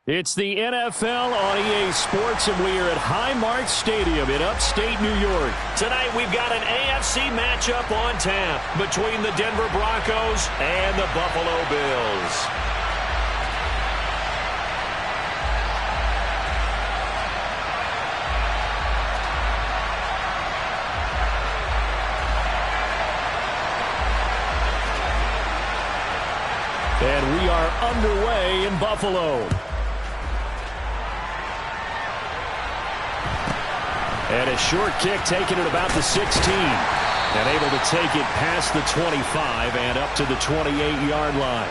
It's the NFL on EA Sports, and we are at Highmark Stadium in upstate New York. Tonight, we've got an AFC matchup on tap between the Denver Broncos and the Buffalo Bills. And we are underway in Buffalo. And a short kick taken at about the 16. And able to take it past the 25 and up to the 28-yard line.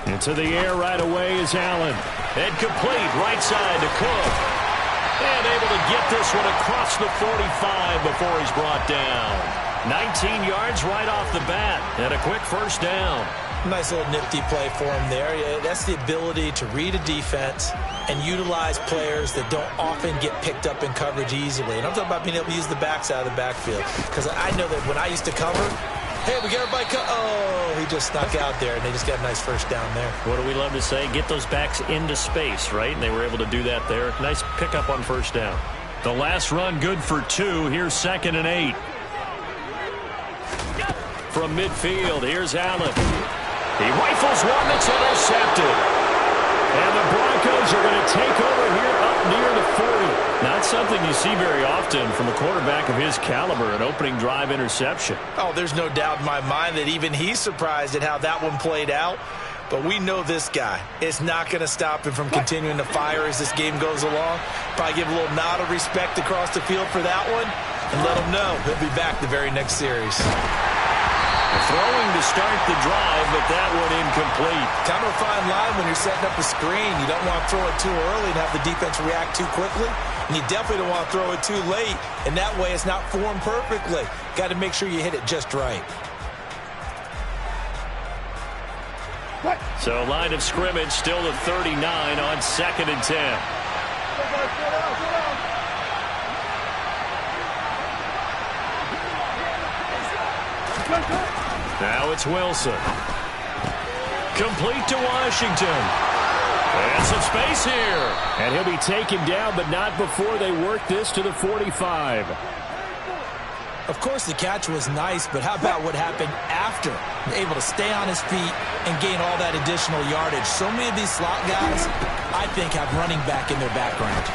Into the air right away is Allen. And complete right side to Cook. And able to get this one across the 45 before he's brought down. 19 yards right off the bat. And a quick first down. Nice little nifty play for him there. That's the ability to read a defense and utilize players that don't often get picked up in coverage easily. And I'm talking about being able to use the backs out of the backfield. Because I know that when I used to cover, hey, we get everybody he just snuck out there, and they just got a nice first down there. What do we love to say? Get those backs into space, right? And they were able to do that there. Nice pickup on first down. The last run good for 2. Here's 2nd and 8. From midfield, here's Allen. He rifles one that's intercepted. And the Broncos are going to take over here up near the 40. Not something you see very often from a quarterback of his caliber, an opening drive interception. Oh, there's no doubt in my mind that even he's surprised at how that one played out. But we know this guy. It's not going to stop him from continuing to fire as this game goes along. Probably give a little nod of respect across the field for that one and let him know he'll be back the very next series. Throwing to start the drive, but that one incomplete. Kind of a fine line when you're setting up a screen. You don't want to throw it too early and have the defense react too quickly. And you definitely don't want to throw it too late. And that way it's not formed perfectly. Got to make sure you hit it just right. So line of scrimmage still to 39 on 2nd and 10. Now it's Wilson. Complete to Washington. And some space here. And he'll be taken down, but not before they work this to the 45. Of course, the catch was nice, but how about what happened after? Able to stay on his feet and gain all that additional yardage. So many of these slot guys, I think, have running back in their background.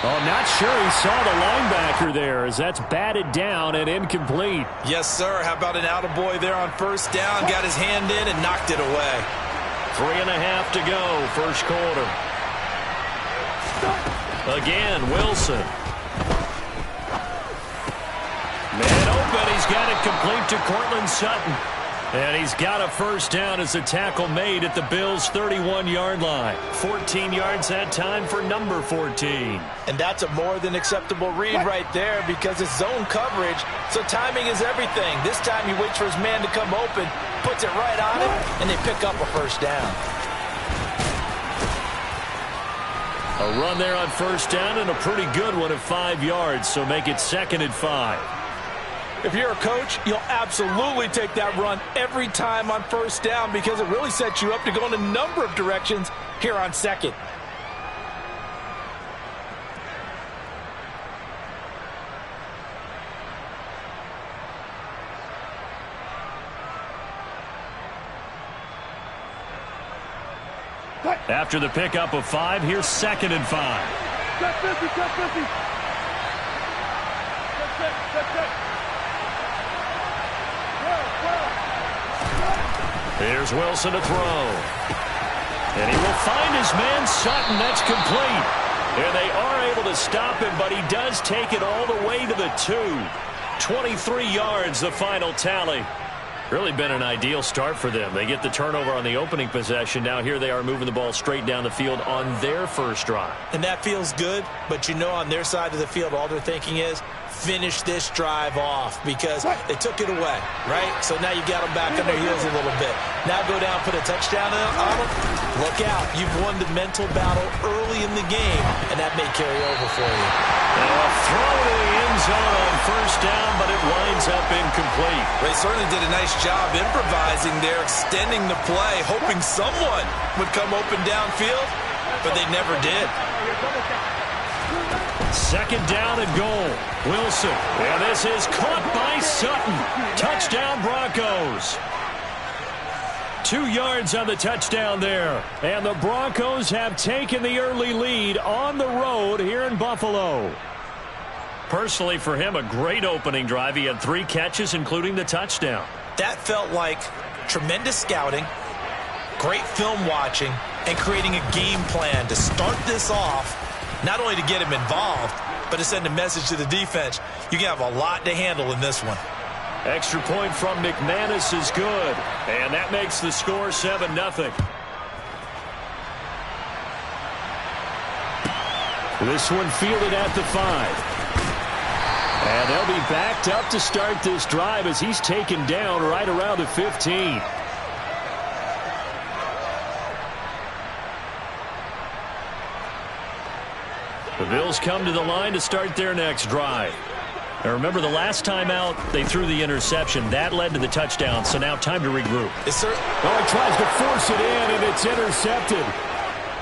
Oh, not sure he saw the linebacker there as that's batted down and incomplete. Yes, sir. How about an attaboy there on first down? Got his hand in and knocked it away. 3.5 to go, first quarter. Again, Wilson. Man open. He's got it complete to Courtland Sutton. And he's got a first down as a tackle made at the Bills' 31-yard line. 14 yards that time for number 14. And that's a more than acceptable read right there because it's zone coverage, so timing is everything. This time he waits for his man to come open, puts it right on him, and they pick up a first down. A run there on first down and a pretty good one at 5 yards, so make it 2nd and 5. If you're a coach, you'll absolutely take that run every time on first down because it really sets you up to go in a number of directions here on 2nd. After the pickup of 5, here's 2nd and 5. Check 50, check 50. Check. Here's Wilson to throw. And he will find his man Sutton. That's complete. And they are able to stop him, but he does take it all the way to the 2. 23 yards, the final tally. Really been an ideal start for them. They get the turnover on the opening possession. Now here they are moving the ball straight down the field on their first drive. And that feels good, but you know on their side of the field all they're thinking is finish this drive off because they took it away, right? So now you got them back on their heels a little bit. Now go down, put a touchdown on them. Look out. You've won the mental battle early in the game, and that may carry over for you. Now a throw to the end zone on first down, but it winds up incomplete. They certainly did a nice job improvising there, extending the play, hoping someone would come open downfield, but they never did. Second down and goal. Wilson. And this is caught by Sutton. Touchdown Broncos. 2 yards on the touchdown there. And the Broncos have taken the early lead on the road here in Buffalo. Personally, for him, a great opening drive. He had 3 catches, including the touchdown. That felt like tremendous scouting, great film watching, and creating a game plan to start this off, not only to get him involved, but to send a message to the defense. You can have a lot to handle in this one. Extra point from McManus is good. And that makes the score 7-0. This one fielded at the 5. And they'll be backed up to start this drive as he's taken down right around the 15. The Bills come to the line to start their next drive. Now remember, the last time out, they threw the interception. That led to the touchdown, so now time to regroup. Yes, sir. Oh, he tries to force it in, and it's intercepted.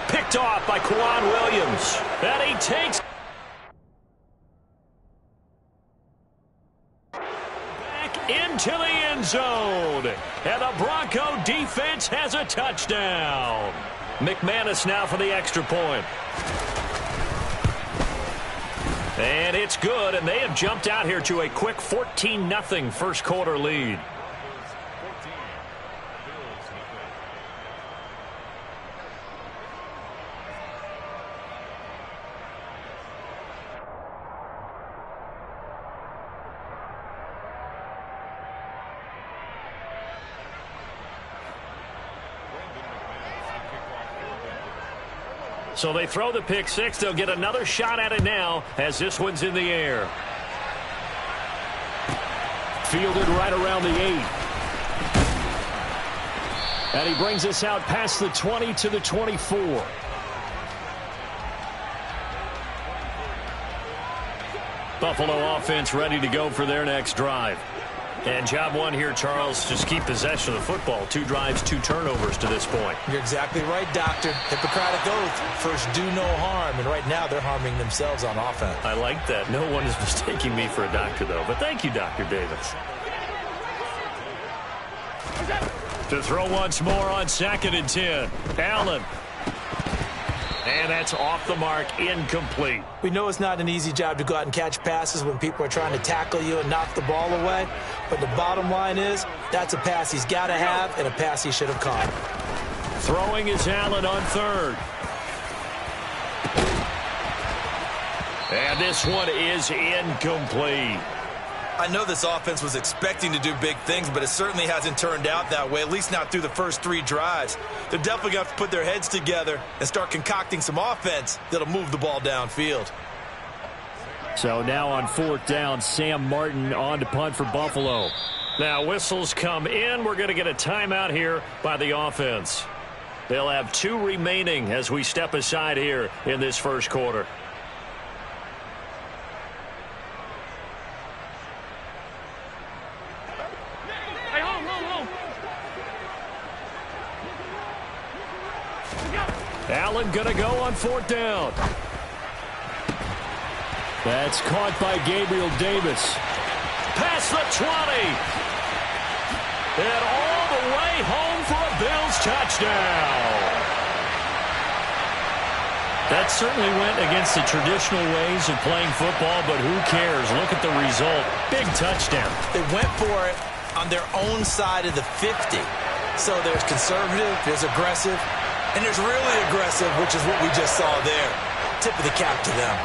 Picked off by Kwan Williams. And he takes back into the end zone. And the Bronco defense has a touchdown. McManus now for the extra point. And it's good, and they have jumped out here to a quick 14-0 first quarter lead. So they throw the pick six. They'll get another shot at it now as this one's in the air. Fielded right around the 8. And he brings us out past the 20 to the 24. Buffalo offense ready to go for their next drive. And job one here, Charles, just keep possession of the football. 2 drives, 2 turnovers to this point. You're exactly right, Doctor. Hippocratic oath. First, do no harm. And right now, they're harming themselves on offense. I like that. No one is mistaking me for a doctor, though. But thank you, Dr. Davis. To throw once more on 2nd and 10. Allen. And that's off the mark, incomplete. We know it's not an easy job to go out and catch passes when people are trying to tackle you and knock the ball away. But the bottom line is, that's a pass he's got to have and a pass he should have caught. Throwing is Allen on 3rd. And this one is incomplete. I know this offense was expecting to do big things, but it certainly hasn't turned out that way, at least not through the first 3 drives. They're definitely going to have to put their heads together and start concocting some offense that'll move the ball downfield. So now on 4th down, Sam Martin on to punt for Buffalo. Now whistles come in. We're going to get a timeout here by the offense. They'll have 2 remaining as we step aside here in this first quarter. Allen going to go on 4th down. That's caught by Gabriel Davis. Past the 20. And all the way home for a Bills touchdown. That certainly went against the traditional ways of playing football, but who cares? Look at the result. Big touchdown. They went for it on their own side of the 50. So there's conservative, there's aggressive, and there's really aggressive, which is what we just saw there. Tip of the cap to them.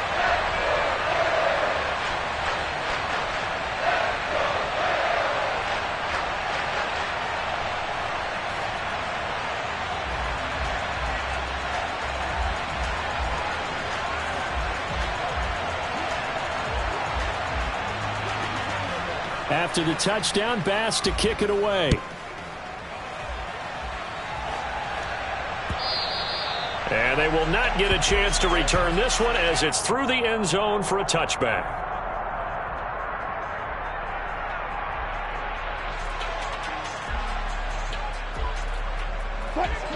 After the touchdown, Bass to kick it away. And they will not get a chance to return this one as it's through the end zone for a touchback.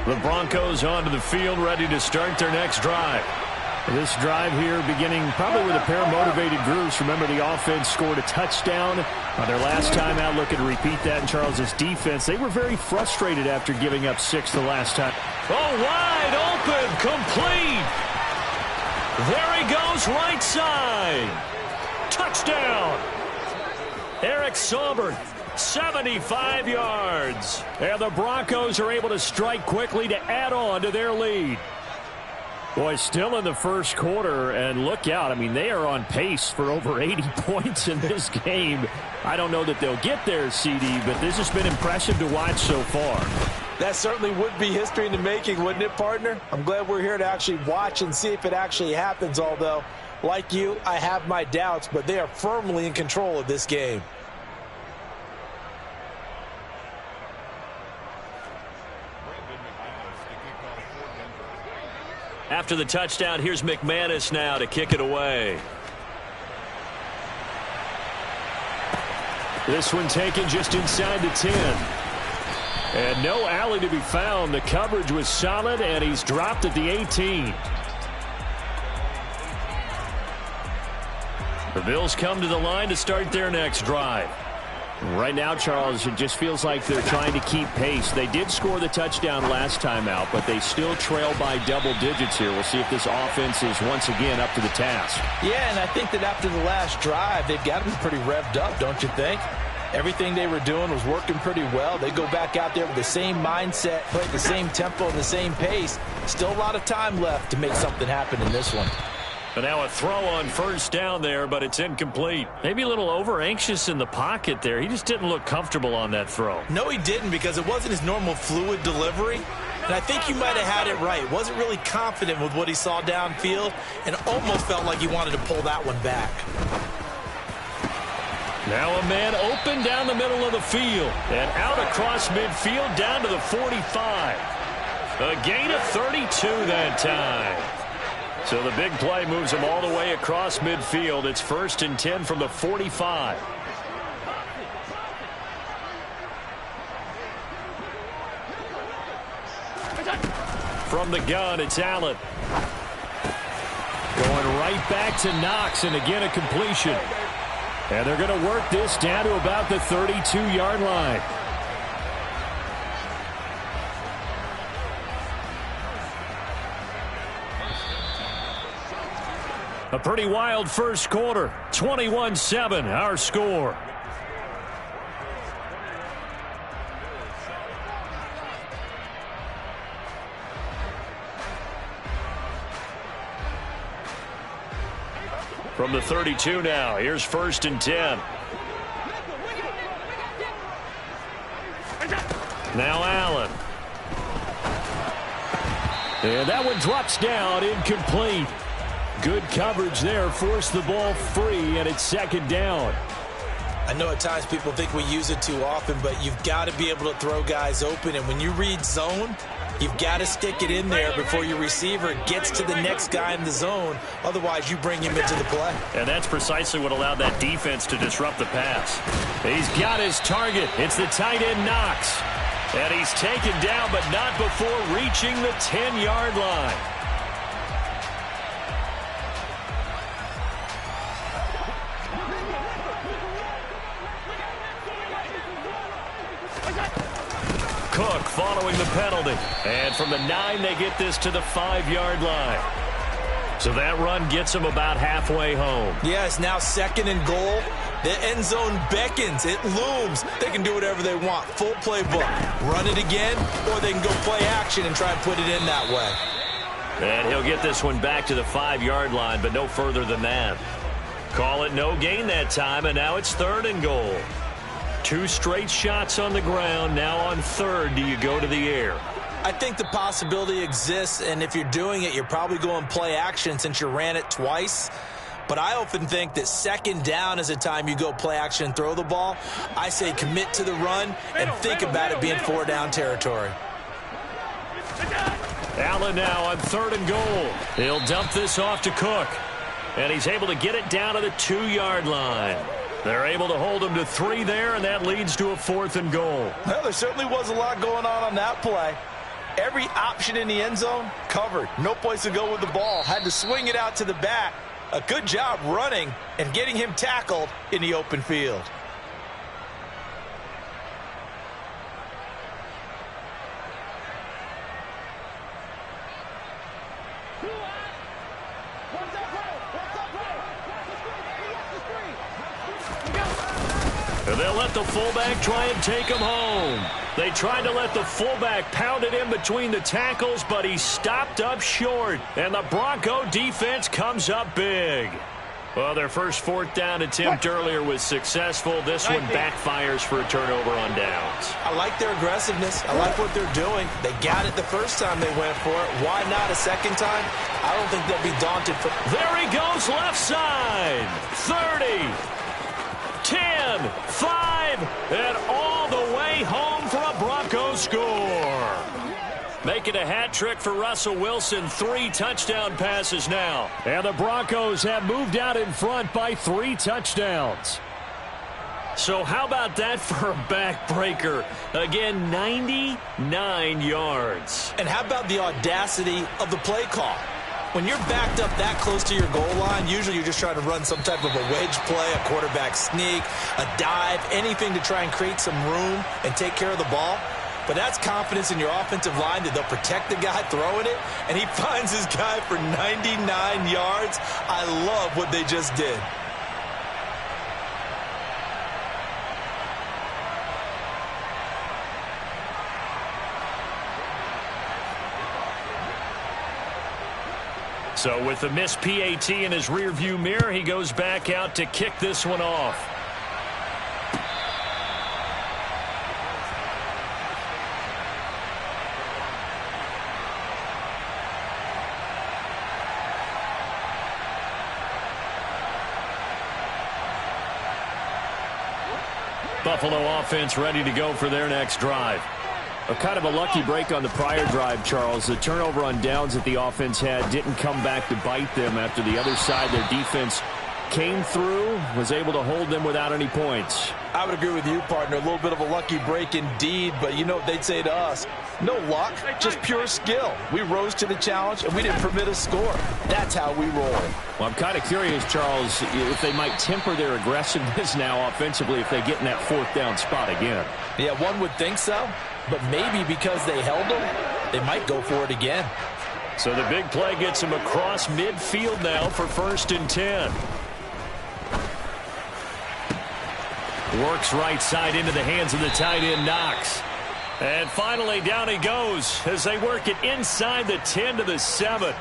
The Broncos onto the field, ready to start their next drive. This drive here beginning probably with a pair of motivated groups. Remember, the offense scored a touchdown on their last time out. Looking to repeat that in Charles's defense. They were very frustrated after giving up 6 the last time. Oh, wide open, complete. There he goes, right side. Touchdown. Eric Saubert, 75 yards. And the Broncos are able to strike quickly to add on to their lead. Boy, still in the first quarter, and look out. I mean, they are on pace for over 80 points in this game. I don't know that they'll get there, CD, but this has been impressive to watch so far. That certainly would be history in the making, wouldn't it, partner? I'm glad we're here to actually watch and see if it actually happens, although, like you, I have my doubts, but they are firmly in control of this game. After the touchdown, here's McManus now to kick it away. This one taken just inside the 10. And no alley to be found. The coverage was solid, and he's dropped at the 18. The Bills come to the line to start their next drive. Right now, Charles, it just feels like they're trying to keep pace. They did score the touchdown last time out, but they still trail by double digits here. We'll see if this offense is once again up to the task. Yeah, and I think that after the last drive, they've got to be pretty revved up, don't you think? Everything they were doing was working pretty well. They go back out there with the same mindset, play at the same tempo and the same pace. Still a lot of time left to make something happen in this one. But now a throw on first down there, but it's incomplete. Maybe a little over-anxious in the pocket there. He just didn't look comfortable on that throw. No, he didn't, because it wasn't his normal fluid delivery. And I think you might have had it right. Wasn't really confident with what he saw downfield and almost felt like he wanted to pull that one back. Now a man open down the middle of the field and out across midfield down to the 45. A gain of 32 that time. So the big play moves him all the way across midfield. It's 1st and 10 from the 45. From the gun, it's Allen. Going right back to Knox, and again a completion. And they're going to work this down to about the 32-yard line. A pretty wild first quarter. 21-7, our score. From the 32 now, here's 1st and 10. Now Allen. And that one drops down, incomplete. Good coverage there, forced the ball free, and it's 2nd down. I know at times people think we use it too often, but you've got to be able to throw guys open. And when you read zone, you've got to stick it in there before your receiver gets to the next guy in the zone. Otherwise, you bring him into the play. And that's precisely what allowed that defense to disrupt the pass. He's got his target. It's the tight end, Knox. And he's taken down, but not before reaching the 10-yard line. Cook following the penalty. And from the 9, they get this to the 5-yard line. So that run gets them about halfway home. Yeah, it's now 2nd and goal. The end zone beckons. It looms. They can do whatever they want. Full playbook. Run it again, or they can go play action and try and put it in that way. And he'll get this one back to the 5-yard line, but no further than that. Call it no gain that time, and now it's 3rd and goal. 2 straight shots on the ground. Now on 3rd, do you go to the air? I think the possibility exists, and if you're doing it, you're probably going play action since you ran it twice. But I often think that second down is a time you go play action and throw the ball. I say commit to the run and think about it being 4-down territory. Allen now on 3rd and goal. He'll dump this off to Cook. And he's able to get it down to the 2-yard line. They're able to hold him to 3 there, and that leads to a 4th and goal. Well, there certainly was a lot going on that play. Every option in the end zone covered. No place to go with the ball. Had to swing it out to the back. A good job running and getting him tackled in the open field. And they'll let the fullback try and take him home. They tried to let the fullback pound it in between the tackles, but he stopped up short. And the Bronco defense comes up big. Well, their first 4th down attempt earlier was successful. This one backfires for a turnover on downs. I like their aggressiveness. I like what they're doing. They got it the first time they went for it. Why not a second time? I don't think they'll be daunted. There he goes, left side. 30. 10, 5, and all the way home for a Broncos score. Making a hat trick for Russell Wilson. 3 touchdown passes now. And the Broncos have moved out in front by 3 touchdowns. So how about that for a backbreaker? Again, 99 yards. And how about the audacity of the play call? When you're backed up that close to your goal line, usually you're just trying to run some type of a wedge play, a quarterback sneak, a dive, anything to try and create some room and take care of the ball. But that's confidence in your offensive line that they'll protect the guy throwing it, and he finds his guy for 99 yards. I love what they just did. So with the missed PAT in his rearview mirror, he goes back out to kick this one off. Buffalo offense ready to go for their next drive. A kind of a lucky break on the prior drive, Charles. The turnover on downs that the offense had didn't come back to bite them after the other side. Their defense came through, was able to hold them without any points. I would agree with you, partner. A little bit of a lucky break indeed, but you know what they'd say to us? No luck, just pure skill. We rose to the challenge, and we didn't permit a score. That's how we roll. Well, I'm kind of curious, Charles, if they might temper their aggressiveness now offensively if they get in that 4th down spot again. Yeah, one would think so, but maybe because they held them, they might go for it again. So the big play gets him across midfield now for 1st and 10. Works right side into the hands of the tight end, Knox. And finally, down he goes as they work it inside the 10 to the 7.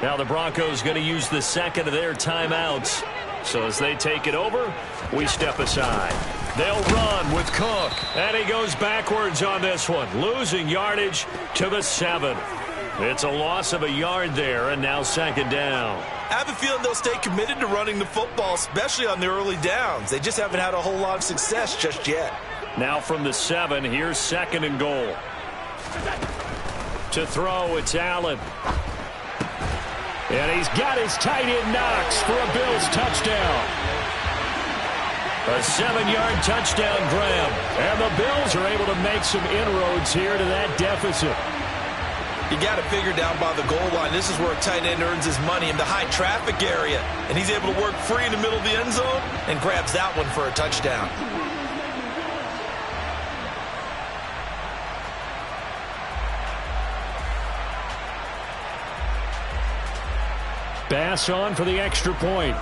Now the Broncos going to use the second of their timeouts. So as they take it over, we step aside. They'll run with Cook. And he goes backwards on this one, losing yardage to the 7. It's a loss of a yard there, and now 2nd down. I have a feeling they'll stay committed to running the football, especially on the early downs. They just haven't had a whole lot of success just yet. Now from the 7, here's 2nd and goal. To throw, it's Allen. And he's got his tight end Knox for a Bills touchdown. A 7-yard touchdown grab. And the Bills are able to make some inroads here to that deficit. You got to figure down by the goal line. This is where a tight end earns his money in the high traffic area. And he's able to work free in the middle of the end zone and grabs that one for a touchdown. Bass on for the extra point.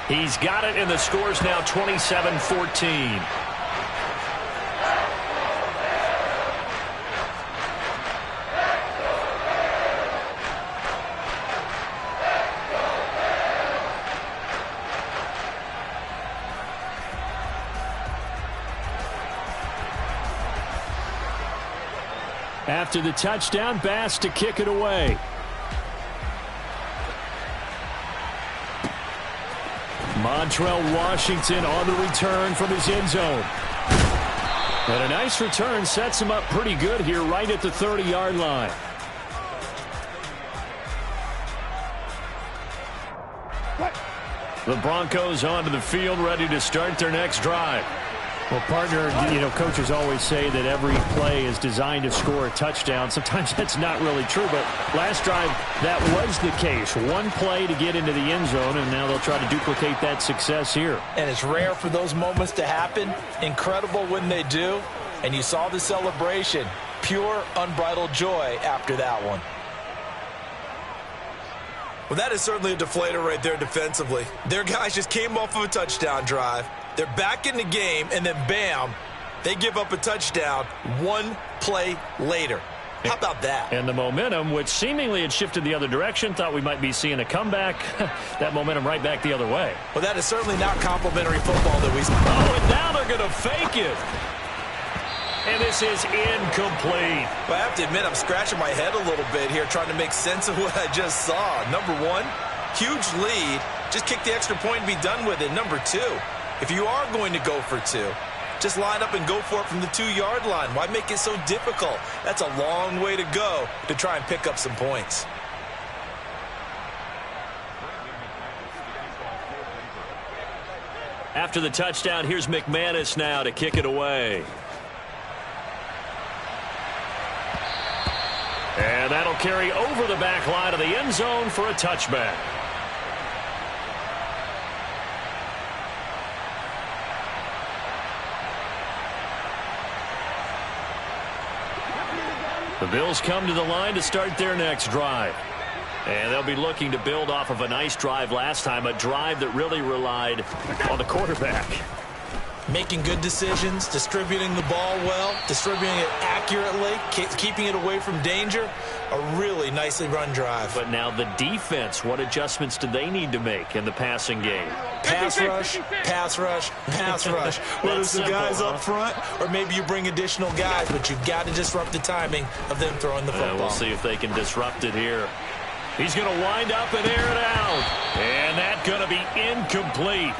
He's got it, and the score's now 27-14. After the touchdown, Bass to kick it away. Montrell Washington on the return from his end zone. And a nice return sets him up pretty good here right at the 30-yard line. The Broncos onto the field, ready to start their next drive. Well, partner, coaches always say that every play is designed to score a touchdown. Sometimes that's not really true, but last drive, that was the case. One play to get into the end zone, and now they'll try to duplicate that success here. And it's rare for those moments to happen. Incredible when they do. And you saw the celebration. Pure, unbridled joy after that one. Well, that is certainly a deflator right there defensively. Their guys just came off of a touchdown drive. They're back in the game, and then bam, they give up a touchdown one play later. How about that? And the momentum, which seemingly had shifted the other direction, thought we might be seeing a comeback. That momentum right back the other way. Well, that is certainly not complimentary football that we see. Oh, and now they're going to fake it. And this is incomplete. Well, I have to admit, I'm scratching my head a little bit here trying to make sense of what I just saw. Number one, huge lead. Just kick the extra point and be done with it. Number two, if you are going to go for two, just line up and go for it from the 2-yard line. Why make it so difficult? That's a long way to go to try and pick up some points. After the touchdown, here's McManus now to kick it away. And that'll carry over the back line of the end zone for a touchback. The Bills come to the line to start their next drive. And they'll be looking to build off of a nice drive last time, a drive that really relied on the quarterback. Making good decisions, distributing the ball well, distributing it accurately, keeping it away from danger. A really nicely run drive. But now the defense, what adjustments do they need to make in the passing game? Pass rush, pass rush, pass rush. Whether it's the guys up front or maybe you bring additional guys, but you've got to disrupt the timing of them throwing the football. We'll see if they can disrupt it here. He's going to wind up and air it out. And that's going to be incomplete.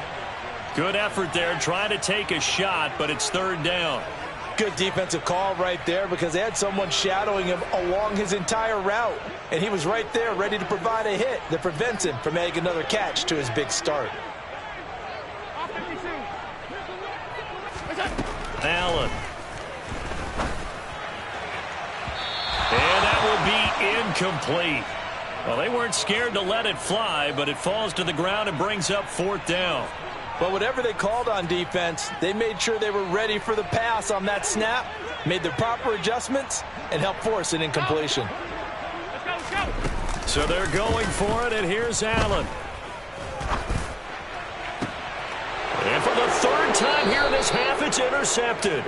Good effort there, trying to take a shot, but it's third down. Good defensive call right there because they had someone shadowing him along his entire route. And he was right there ready to provide a hit that prevents him from making another catch to his big start. Allen. And that will be incomplete. Well, they weren't scared to let it fly, but it falls to the ground and brings up fourth down. But whatever they called on defense, they made sure they were ready for the pass on that snap, made the proper adjustments, and helped force an incompletion. Let's go. So they're going for it, and here's Allen. And for the third time here in this half, it's intercepted.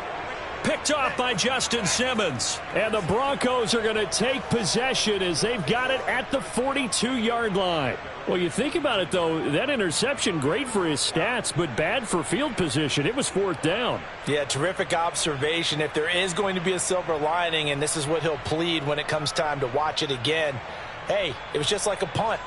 Picked off by Justin Simmons. And the Broncos are going to take possession as they've got it at the 42-yard line. Well, you think about it, though, that interception, great for his stats, but bad for field position. It was fourth down. Yeah, terrific observation. If there is going to be a silver lining, and this is what he'll plead when it comes time to watch it again, hey, it was just like a punt.